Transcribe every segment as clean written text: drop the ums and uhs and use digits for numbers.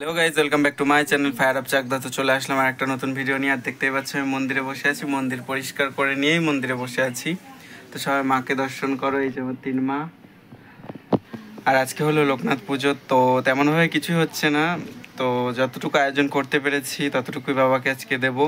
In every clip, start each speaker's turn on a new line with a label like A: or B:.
A: Hello guys, welcome back to my channel fire up Chakdah. তো চলে আসলাম আর একটা নতুন ভিডিও নিয়ে। আর দেখতেই পাচ্ছি আমি মন্দিরে বসে আছি, মন্দির পরিষ্কার করে নিয়েই মন্দিরে বসে আছি। তো সবাই মাকে দর্শন করো, এই যে আমার 3 মা। আর আজকে হলো লোকনাথ পুজো, তো তেমনভাবে কিছুই হচ্ছে না। তো যতটুকু আয়োজন করতে পেরেছি ততটুকুই বাবাকে আজকে দেবো।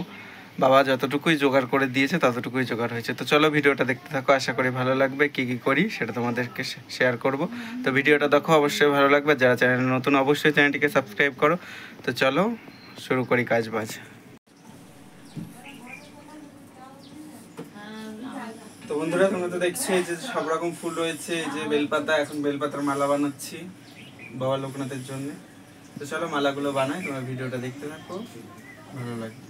A: বাবা যতটুকুই জোগাড় করে দিয়েছে ততটুকুই জোগাড় হয়েছে। তো চলো ভিডিওটা দেখতে থাকো, আশা করি ভালো লাগবে। কী কী করি সেটা তোমাদেরকে শেয়ার করব। তো ভিডিওটা দেখো, অবশ্যই ভালো লাগবে। যারা চ্যানেল নতুন অবশ্যই চ্যানেলটিকে সাবস্ক্রাইব করো। তো চলো শুরু করি কাজ বাজ। তো বন্ধুরা, তোমরা তো দেখছো এই যে সব রকম ফুল রয়েছে, এই যে বেলপাতা। এখন বেলপাতার মালা বানাচ্ছি বাবা লোকনাথের জন্য। তো চলো মালাগুলো বানাই, তোমরা ভিডিওটা দেখতে থাকো, ভালো লাগবে।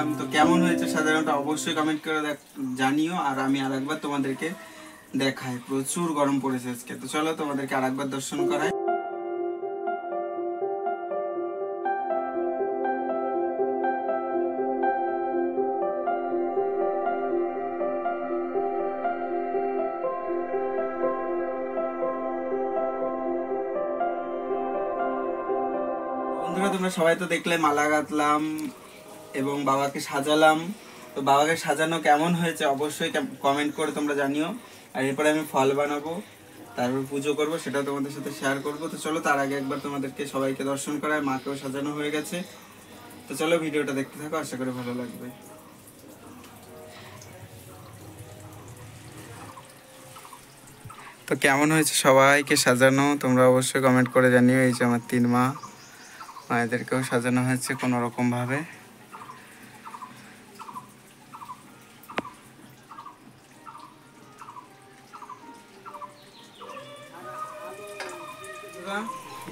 A: সাজালাম। তো কেমন হয়েছে সাজানোটা অবশ্যই কমেন্ট করে জানিও। আর আমি আরেকবার তোমাদেরকে দেখাই, প্রচুর গরম পড়েছে আজকে। তো চলো তোমাদেরকে আরেকবার দর্শন করাই। বন্ধুরা তোমরা সবাই তো দেখলে মালা গাঁথলাম এবং বাবাকে সাজালাম। তো বাবাকে সাজানো কেমন হয়েছে অবশ্যই কমেন্ট করে তোমরা জানিও। আর এরপরে আমি ফল বানাবো, তারপর পুজো করব, সেটাও তোমাদের সাথে শেয়ার করব। তো চলো তার আগে একবার তোমাদেরকে সবাইকে দর্শন করায়, মাকেও সাজানো হয়ে গেছে। তো চলো ভিডিওটা দেখতে থাকো, আশা করি ভালো লাগবে। তো কেমন হয়েছে সবাইকে সাজানো তোমরা অবশ্যই কমেন্ট করে জানিও। এই যে আমার 3 মা, মায়েদেরকেও সাজানো হয়েছে কোনো রকম ভাবে।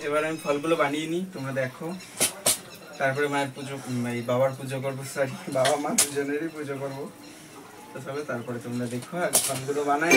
A: এবার আমি ফলগুলো বানিয়ে নিই, তোমরা দেখো। তারপরে মায়ের পুজো, বাবার পুজো করবো, সরি বাবা মা দুজনেরই পুজো করবো। তো চলো তারপরে তোমরা দেখো আর ফলগুলো বানাই।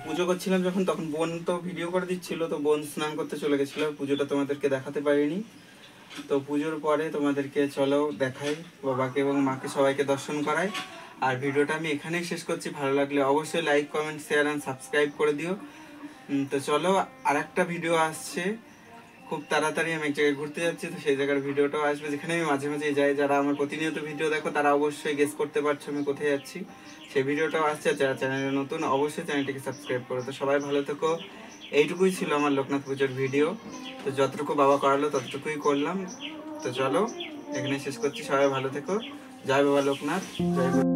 A: পুজো করছিলাম যখন, তখন বোন তো ভিডিও করে দিচ্ছিল। তো বোন স্নান করতে চলে গেছিল, পুজোটা তোমাদেরকে দেখাতে পারিনি। তো পুজোর পরে তোমাদেরকে চলো দেখাই, বাবাকে এবং মাকে সবাইকে দর্শন করাই। আর ভিডিওটা আমি এখানেই শেষ করছি। ভালো লাগলে অবশ্যই like, comment, share and subscribe করে দিও। তো চলো আর একটা ভিডিও আসছে খুব তাড়াতাড়ি। আমি এক জায়গায় ঘুরতে যাচ্ছি, তো সেই জায়গার ভিডিওটাও আসবে, যেখানে আমি মাঝে মাঝে যাই। যারা আমার প্রতিনিয়ত ভিডিও দেখো তারা অবশ্যই গেস করতে পারছো আমি কোথায় যাচ্ছি। সেই ভিডিওটাও আসছে। যারা চ্যানেলে নতুন অবশ্যই চ্যানেলটিকে সাবস্ক্রাইব করো। তো সবাই ভালো থেকো। এইটুকুই ছিল আমার লোকনাথ পুজোর ভিডিও। তো যতটুকু বাবা করালো ততটুকুই করলাম। তো চলো এখানে শেষ করছি। সবাই ভালো থেকো। জয় বাবা লোকনাথ, জয়।